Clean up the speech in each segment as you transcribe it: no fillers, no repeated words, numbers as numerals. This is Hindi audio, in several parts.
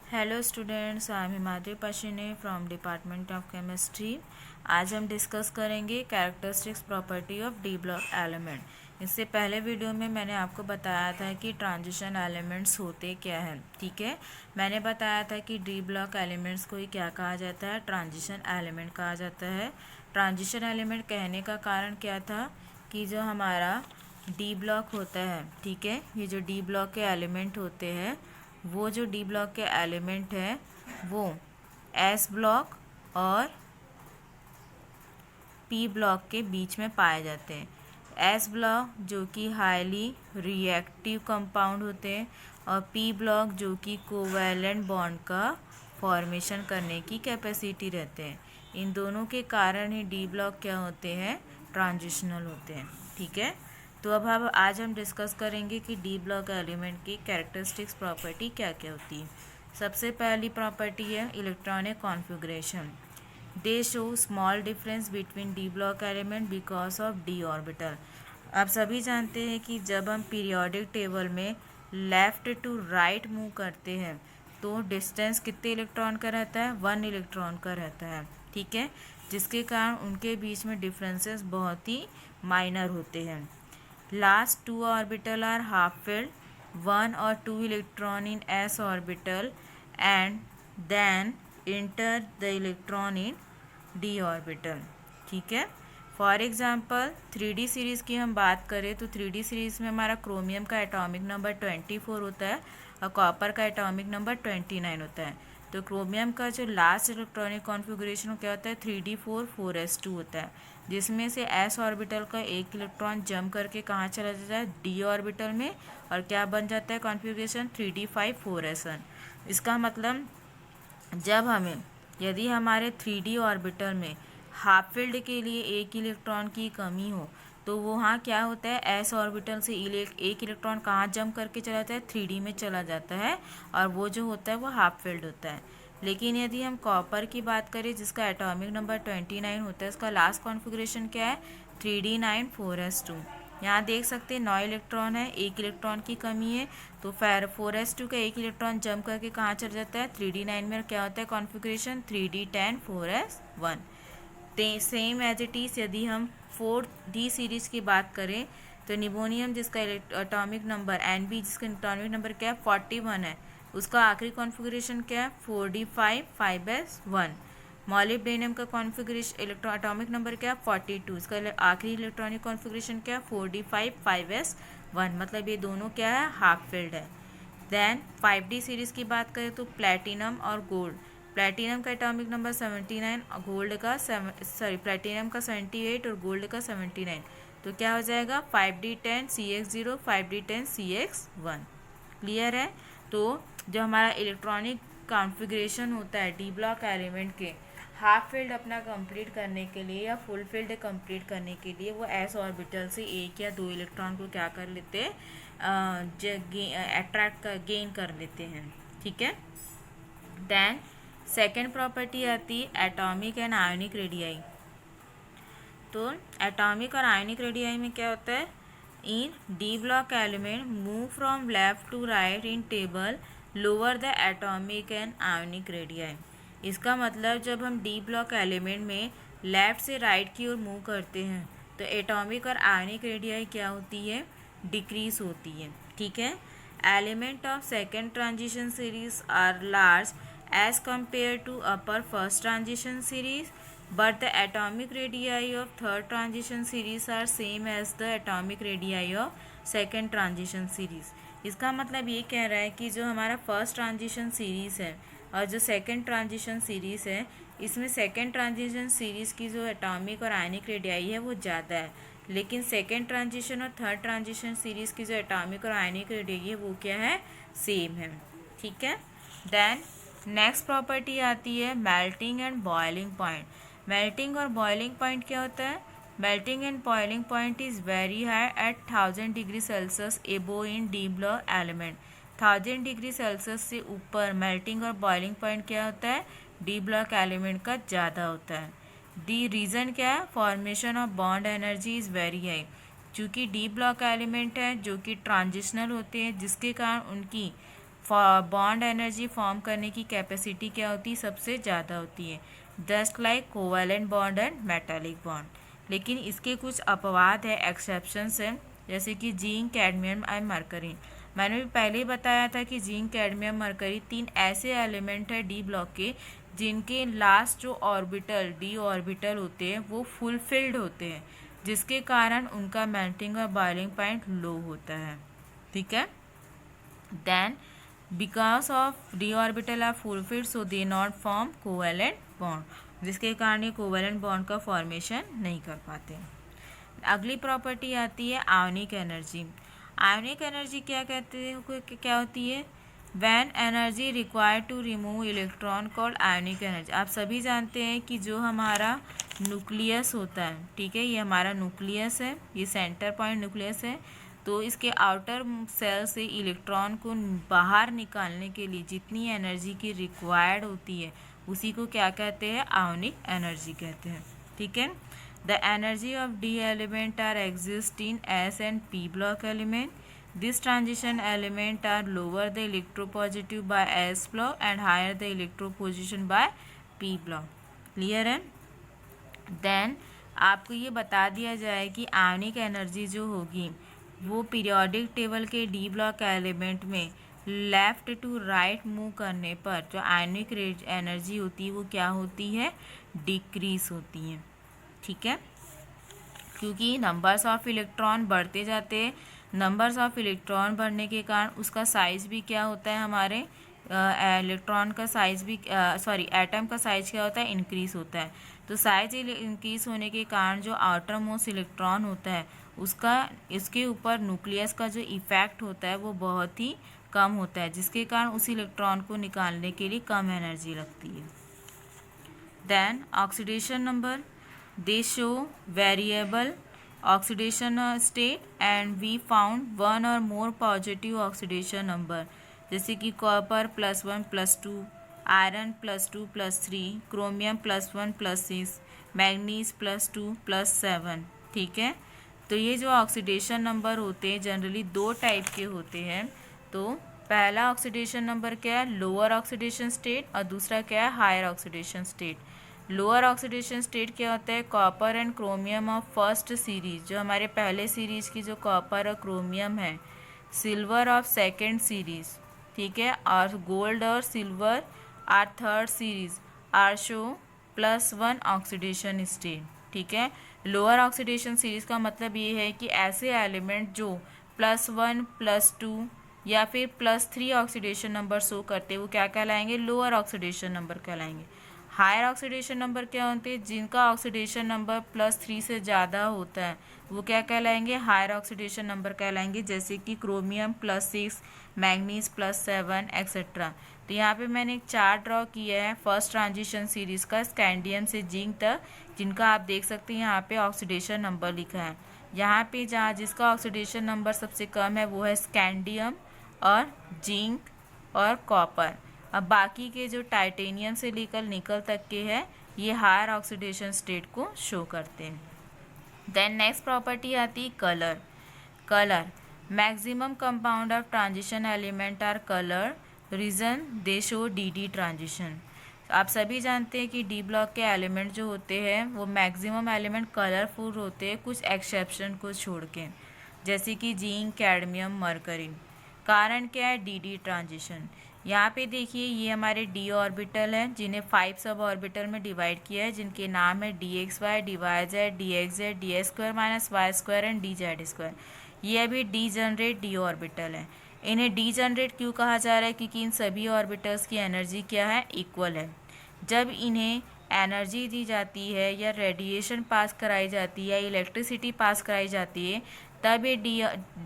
Hello students, I am Himadri Pashine from department of chemistry. आज हम डिस्कस करेंगे characteristics property of D block element. इससे पहले वीडियो में मैंने आपको बताया था कि ट्रांजिशन एलिमेंट्स होते क्या हैं। ठीक है, मैंने बताया था कि डी ब्लॉक एलिमेंट्स को ही क्या कहा जाता है, ट्रांजिशन एलिमेंट कहा जाता है। ट्रांजिशन एलिमेंट कहने का कारण क्या था कि जो हमारा डी ब्लॉक होता है, ठीक है, ये जो डी ब्लॉक के एलिमेंट होते हैं, वो जो डी ब्लॉक के एलिमेंट है वो एस ब्लॉक और पी ब्लॉक के बीच में पाए जाते हैं। एस ब्लॉक जो कि हाईली रिएक्टिव कंपाउंड होते हैं और पी ब्लॉक जो कि कोवैलेंट बॉन्ड का फॉर्मेशन करने की कैपेसिटी रहते हैं। इन दोनों के कारण ही डी ब्लॉक क्या होते हैं, ट्रांजिशनल होते हैं। ठीक है, तो अब आज हम डिस्कस करेंगे कि डी ब्लॉक एलिमेंट की कैरेक्टरिस्टिक्स प्रॉपर्टी क्या क्या होती है। सबसे पहली प्रॉपर्टी है electronic configuration. They show small difference between D block element because of D orbital. आप सभी जानते हैं कि जब हम पीरियोडिक टेबल में लेफ्ट टू राइट मूव करते हैं तो डिस्टेंस कितने इलेक्ट्रॉन का रहता है, 1 इलेक्ट्रॉन का रहता है। ठीक है, जिसके कारण उनके बीच में डिफरेंसेस बहुत ही माइनर होते हैं। Last two orbital are half filled, 1 or 2 electron in s orbital and then enter the electron in d orbital। ठीक है, फॉर एग्जाम्पल 3D सीरीज़ की हम बात करें तो 3D सीरीज़ में हमारा क्रोमियम का एटॉमिक नंबर 24 होता है और कॉपर का एटॉमिक नंबर 29 होता है। तो क्रोमियम का जो लास्ट इलेक्ट्रॉनिक कॉन्फ़िगरेशन क्या होता है, 3d4 4s2 होता है, जिसमें से s ऑर्बिटल का एक इलेक्ट्रॉन जंप करके कहाँ चला जाता है, d ऑर्बिटल में, और क्या बन जाता है कॉन्फ़िगरेशन 3d5 4s1। इसका मतलब जब हमें यदि हमारे 3D ऑर्बिटल में हाफ फील्ड के लिए एक इलेक्ट्रॉन की कमी हो तो वहाँ क्या होता है, एस ऑर्बिटल से एक इलेक्ट्रॉन कहाँ जंप करके चला जाता है, 3D में चला जाता है और वो जो होता है वो हाफ फील्ड होता है। लेकिन यदि हम कॉपर की बात करें जिसका एटॉमिक नंबर 29 होता है, इसका लास्ट कॉन्फ़िगरेशन क्या है, 3d9 4s2। यहाँ देख सकते हैं 9 इलेक्ट्रॉन है, एक इलेक्ट्रॉन की कमी है, तो फिर 4s2 का एक इलेक्ट्रॉन जंप करके कहाँ चल जाता है, 3d9 में क्या होता है configuration 3d10 4s1। Same as it is यदि हम 4D सीरीज़ की बात करें तो निमोनियम जिसका एटॉमिक नंबर Nb जिसका एटॉमिक नंबर क्या है 41 है, उसका आखिरी कॉन्फ़िगरेशन क्या है 4d5 5s1। मॉलिब्डेनम का कॉन्फ़िगरेशन एटॉमिक नंबर क्या है 42, इसका आखिरी इलेक्ट्रॉनिक कॉन्फ़िगरेशन क्या है 4d5 5s1। मतलब ये दोनों क्या है, हाफ फील्ड है। देन 5D सीरीज़ की बात करें तो प्लेटिनम और गोल्ड। प्लेटिनम का एटॉमिक नंबर 79, गोल्ड का प्लेटिनम का 78 और गोल्ड का 79। तो क्या हो जाएगा 5d10 CX0 5d10 CX1। Clear है। तो जो हमारा इलेक्ट्रॉनिक कॉन्फ़िगरेशन होता है डी ब्लॉक एलिमेंट के हाफ फील्ड अपना कंप्लीट करने के लिए या फुल फील्ड कंप्लीट करने के लिए वो एस ऑर्बिटल से एक या दो इलेक्ट्रॉन को क्या कर लेते हैं, गेन कर लेते हैं। ठीक है, देन सेकेंड प्रॉपर्टी आती है एटॉमिक एंड आयोनिक रेडियाई। तो एटॉमिक और आयोनिक रेडियाई में क्या होता है, in D block element move from left to right in table lower the atomic and ionic radii. इसका मतलब जब हम डी ब्लॉक एलिमेंट में लेफ्ट से राइट की ओर मूव करते हैं तो एटॉमिक और आयोनिक रेडियाई क्या होती है, डिक्रीज होती है। ठीक है, element of second transition series are large as compared to upper first transition series, but the atomic radii of third transition series are same as the atomic radii of second transition series। इसका मतलब ये कह रहा है कि जो हमारा फर्स्ट ट्रांजिशन सीरीज़ है और जो सेकंड ट्रांजिशन सीरीज़ है, इसमें सेकंड ट्रांजिशन सीरीज़ की जो एटॉमिक और आयनिक रेडियाई है वो ज़्यादा है, लेकिन सेकंड ट्रांजिशन और थर्ड ट्रांजिशन सीरीज़ की जो एटॉमिक और आयनिक रेडियाई है वो क्या है, सेम है। ठीक है, देन नेक्स्ट प्रॉपर्टी आती है melting and boiling point. Melting और बॉइलिंग पॉइंट क्या होता है, melting and boiling point is very high at 1000 degree Celsius above in D block element. 1000 degree Celsius से ऊपर मेल्टिंग और बॉइलिंग पॉइंट क्या होता है, डी ब्लॉक एलिमेंट का ज़्यादा होता है। दी रीज़न क्या है, formation of bond energy is very high. चूँकि डी ब्लॉक एलिमेंट है जो कि ट्रांजिशनल होते हैं जिसके कारण उनकी बॉन्ड एनर्जी फॉर्म करने की कैपेसिटी क्या होती है, सबसे ज़्यादा होती है, just like covalent bond and metallic bond. लेकिन इसके कुछ अपवाद है, एक्सेप्शंस हैं, जैसे कि जिंक, कैडमियम एंड मरकरी। मैंने भी पहले ही बताया था कि जिंक, कैडमियम, मरकरी 3 ऐसे एलिमेंट है डी ब्लॉक के जिनके लास्ट जो ऑर्बिटल डी ऑर्बिटल होते हैं वो फुलफिल्ड होते हैं, जिसके कारण उनका मेल्टिंग और बॉइलिंग पॉइंट लो होता है। ठीक है, then because of D orbital are full filled so they not form covalent bond, जिसके कारण ये कोवैलेंट बॉन्ड का फॉर्मेशन नहीं कर पाते। अगली प्रॉपर्टी आती है आयोनिक एनर्जी। आयोनिक एनर्जी क्या कहते हैं, क्या होती है, when energy required to remove electron called ionic energy. आप सभी जानते हैं कि जो हमारा न्यूक्लियस होता है, ठीक है, ये हमारा न्यूक्लियस है, ये सेंटर पॉइंट न्यूक्लियस है, तो इसके आउटर सेल से इलेक्ट्रॉन को बाहर निकालने के लिए जितनी एनर्जी की रिक्वायर्ड होती है उसी को क्या कहते हैं, आयोनिक एनर्जी कहते हैं। ठीक है, the energy of D element are exist in S and P block element. This transition element are lower the electropositive by S block and higher the electroposition by P block. Clear है। देन आपको ये बता दिया जाए कि आयोनिक एनर्जी जो होगी वो पीरियोडिक टेबल के डी ब्लॉक एलिमेंट में लेफ़्ट टू राइट मूव करने पर जो आयोनिक एनर्जी होती है वो क्या होती है, डिक्रीज होती है। ठीक है, क्योंकि नंबर्स ऑफ इलेक्ट्रॉन बढ़ते जाते हैं, नंबर्स ऑफ इलेक्ट्रॉन बढ़ने के कारण उसका साइज़ भी क्या होता है, हमारे इलेक्ट्रॉन का साइज़ भी एटम का साइज़ क्या होता है, इंक्रीज़ होता है। तो साइज इंक्रीज़ होने के कारण जो आउटर मोस्ट इलेक्ट्रॉन होता है उसका इसके ऊपर न्यूक्लियस का जो इफ़ेक्ट होता है वो बहुत ही कम होता है, जिसके कारण उस इलेक्ट्रॉन को निकालने के लिए कम एनर्जी लगती है। Then oxidation number, they show variable oxidation state and we found one और मोर पॉजिटिव ऑक्सीडेशन नंबर, जैसे कि कॉपर +1 +2, आयरन +2 +3, क्रोमियम +1 +6, मैग्नीज +2 +7। ठीक है, तो ये जो ऑक्सीडेशन नंबर होते हैं जनरली 2 टाइप के होते हैं। तो पहला ऑक्सीडेशन नंबर क्या है, लोअर ऑक्सीडेशन स्टेट, और दूसरा क्या है, higher oxidation state. Lower oxidation state क्या होता है, copper and chromium of first series, जो हमारे पहले सीरीज की जो कॉपर और क्रोमियम है, सिल्वर ऑफ सेकेंड सीरीज, ठीक है, और गोल्ड और silver are third series are show +1 oxidation state. ठीक है, लोअर ऑक्सीडेशन सीरीज का मतलब ये है कि ऐसे एलिमेंट जो +1 +2 या फिर +3 ऑक्सीडेशन नंबर शो करते हैं वो क्या कहलाएंगे, लोअर ऑक्सीडेशन नंबर कहलाएंगे। हायर ऑक्सीडेशन नंबर क्या होते हैं, जिनका ऑक्सीडेशन नंबर +3 से ज़्यादा होता है वो क्या कहलाएंगे, हायर ऑक्सीडेशन नंबर कहलाएंगे, जैसे कि क्रोमियम +6, मैग्नीज +7 एक्सेट्रा। तो यहाँ पे मैंने एक चार्ट ड्रॉ किया है फर्स्ट ट्रांजिशन सीरीज़ का, स्कैंडियम से जिंक तक, जिनका आप देख सकते हैं यहाँ पे ऑक्सीडेशन नंबर लिखा है। यहाँ पे जहाँ जिसका ऑक्सीडेशन नंबर सबसे कम है वो है स्कैंडियम और जिंक और कॉपर। अब बाकी के जो टाइटेनियम से लेकर निकल तक के हैं ये हायर ऑक्सीडेशन स्टेट को शो करते हैं। देन नेक्स्ट प्रॉपर्टी आती है colour. Colour, maximum compound of transition element are colour reason they show D transition. आप सभी जानते हैं कि डी ब्लॉक के एलिमेंट जो होते हैं वो मैक्सिमम एलिमेंट कलरफुल होते हैं, कुछ एक्सेप्शन को छोड़ के, जैसे कि जिंक, कैडमियम, मरकरी। कारण क्या है, डी ट्रांजिशन। यहाँ पे देखिए ये हमारे डी ऑर्बिटल हैं जिन्हें 5 सब ऑर्बिटल में डिवाइड किया है, जिनके नाम है DXY, DYZ, DXZ, DS² - Y² and DZ²। ये अभी डीजनरेट डी ऑर्बिटल है। इन्हें डीजनरेट क्यों कहा जा रहा है, क्योंकि इन सभी ऑर्बिटल्स की एनर्जी क्या है, इक्वल है। जब इन्हें एनर्जी दी जाती है या रेडिएशन पास कराई जाती है या इलेक्ट्रिसिटी पास कराई जाती है तब ये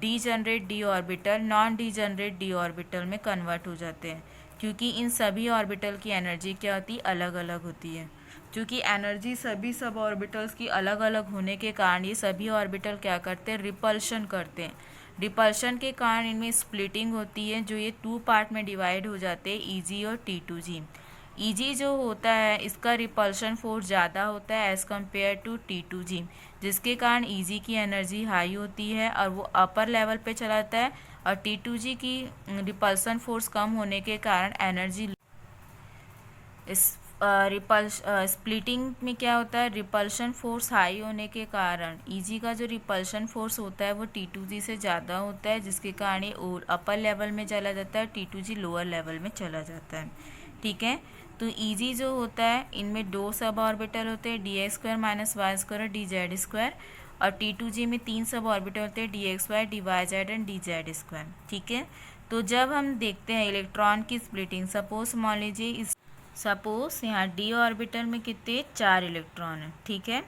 degenerate D orbital non degenerate D orbital में कन्वर्ट हो जाते हैं, क्योंकि इन सभी ऑर्बिटल की एनर्जी क्या होती है, अलग अलग होती है। क्योंकि एनर्जी सभी सब ऑर्बिटल्स की अलग अलग होने के कारण ये सभी ऑर्बिटल क्या करते हैं, रिपल्शन करते हैं। रिपल्शन के कारण इनमें स्प्लिटिंग होती है, जो ये 2 पार्ट में डिवाइड हो जाते हैं, EG और T2G। Eg जो होता है इसका रिपल्शन फोर्स ज़्यादा होता है एज़ कम्पेयर टू T2G, जिसके कारण Eg की एनर्जी हाई होती है और वो अपर लेवल पे चला जाता है, और T2G की रिपल्सन फोर्स कम होने के कारण एनर्जी इस स्प्लिटिंग में क्या होता है, रिपल्शन फोर्स हाई होने के कारण Eg का जो रिपल्शन फोर्स होता है वो T2G से ज़्यादा होता है, जिसके कारण ये अपर लेवल में चला जाता है, T2G लोअर लेवल में चला जाता है। ठीक है, तो Eg जो होता है इनमें दो सब ऑर्बिटल होते हैं, dx² - y² और dz², और T2G में तीन सब ऑर्बिटल होते हैं, dxy, dyz एंड dz²। ठीक है, तो जब हम देखते हैं इलेक्ट्रॉन की स्प्लिटिंग, सपोज मान लीजिए सपोज यहाँ d ऑर्बिटल में कितने 4 इलेक्ट्रॉन हैं। ठीक है,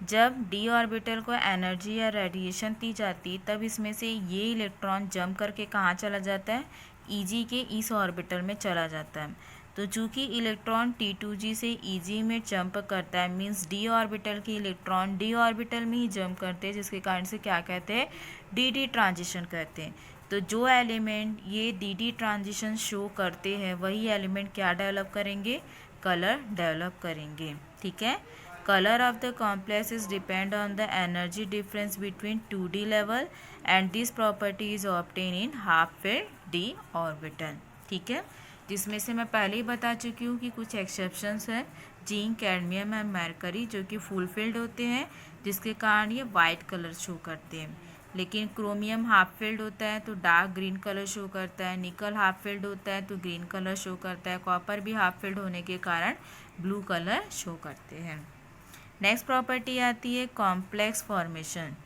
जब d ऑर्बिटल को एनर्जी या रेडिएशन दी जाती है तब इसमें से ये इलेक्ट्रॉन जंप करके कहाँ चला जाता है, Eg के इस ऑर्बिटल में चला जाता है। तो चूँकि इलेक्ट्रॉन T2G से Eg में जंप करता है, मीन्स d ऑर्बिटल के इलेक्ट्रॉन d ऑर्बिटल में ही जंप करते हैं, जिसके कारण से क्या कहते हैं, dd ट्रांजिशन कहते हैं। तो जो एलिमेंट ये dd ट्रांजिशन शो करते हैं वही एलिमेंट क्या डेवलप करेंगे, कलर डेवलप करेंगे। ठीक है, colour of the complex is depend on the energy difference between 2d level and this property is obtain in half filled d orbital. ठीक है, जिसमें से मैं पहले ही बता चुकी हूँ कि कुछ एक्सेप्शंस है, जिंक, कैडमियम एंड मरकरी जो कि फुल फिल्ड होते हैं, जिसके कारण ये वाइट कलर शो करते हैं। लेकिन क्रोमियम हाफ फिल्ड होता है तो डार्क ग्रीन कलर शो करता है, निकल हाफ फिल्ड होता है तो ग्रीन कलर शो करता है, कॉपर भी हाफ फिल्ड होने के कारण ब्लू कलर शो करते हैं। नेक्स्ट प्रॉपर्टी आती है complex formation.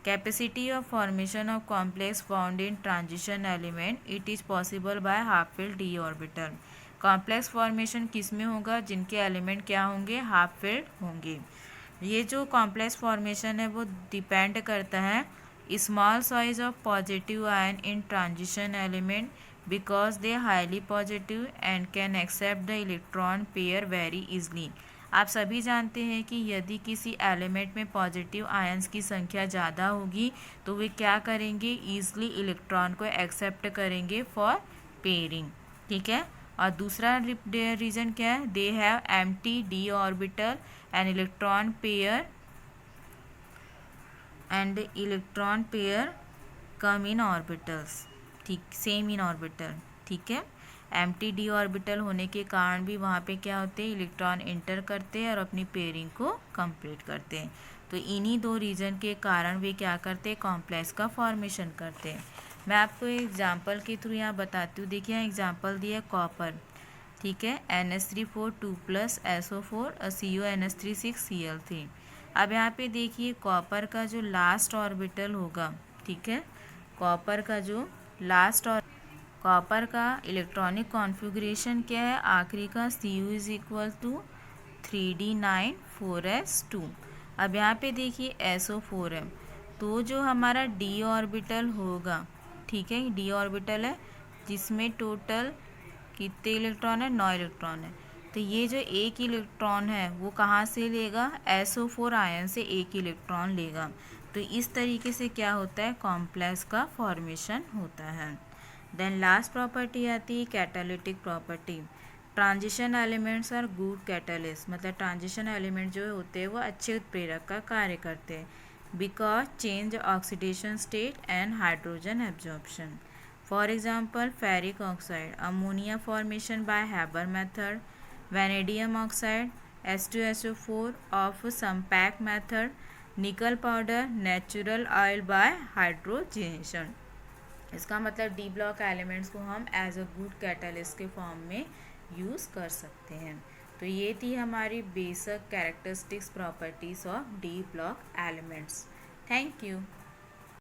Capacity of formation of complex found in transition element, it is possible by half filled D orbital. Complex formation किस में होगा, जिनके एलिमेंट क्या होंगे, हाफ फिल्ड होंगे। ये जो कॉम्प्लेक्स फॉर्मेशन है वो डिपेंड करता है small size of positive ion in transition element because they are highly positive and can accept the electron pair very easily। आप सभी जानते हैं कि यदि किसी एलिमेंट में पॉजिटिव आयंस की संख्या ज़्यादा होगी तो वे क्या करेंगे, ईजिली इलेक्ट्रॉन को एक्सेप्ट करेंगे फॉर पेयरिंग। ठीक है, और दूसरा रीज़न क्या है, they have empty d orbital and electron pair and electron pair come in orbitals। ठीक, सेम इन ऑर्बिटल। ठीक है, एम्प्टी डी ऑर्बिटल होने के कारण भी वहाँ पे क्या होते हैं, इलेक्ट्रॉन इंटर करते हैं और अपनी पेयरिंग को कंप्लीट करते हैं। तो इन्हीं दो रीज़न के कारण वे क्या करते हैं, कॉम्प्लेक्स का फॉर्मेशन करते हैं। मैं आपको एग्जांपल के थ्रू यहाँ बताती हूँ। देखिए यहाँ एग्जांपल दिया है कॉपर। ठीक है, NH3 2+ SO4 और CuNH3 6 Cl3। अब यहाँ पे देखिए कॉपर का जो लास्ट ऑर्बिटल होगा, ठीक है, कॉपर का जो लास्ट और कॉपर का इलेक्ट्रॉनिक कॉन्फ़िगरेशन क्या है, आखिरी का Cu = 3d9 4s2। अब यहाँ पे देखिए SO4 है, तो जो हमारा d ऑर्बिटल होगा, ठीक है, d ऑर्बिटल है जिसमें टोटल कितने इलेक्ट्रॉन है, 9 इलेक्ट्रॉन है। तो ये जो एक इलेक्ट्रॉन है वो कहाँ से लेगा, SO4 आयन से एक इलेक्ट्रॉन लेगा। तो इस तरीके से क्या होता है, कॉम्प्लेक्स का फॉर्मेशन होता है। देन लास्ट प्रॉपर्टी आती है catalytic property. Transition elements are good catalyst, मतलब ट्रांजिशन एलिमेंट जो होते हैं वो अच्छे उत्प्रेरक का कार्य करते हैं, because change oxidation state and hydrogen absorption. For example ferric oxide, ammonia formation by Haber method, vanadium oxide, H2SO4 of Sampac method, निकल powder, natural oil bye hydrogenation. इसका मतलब डी ब्लॉक एलिमेंट्स को हम एज अ गुड कैटलिस्ट के फॉर्म में यूज़ कर सकते हैं। तो ये थी हमारी basic characteristics properties of D block elements. Thank you.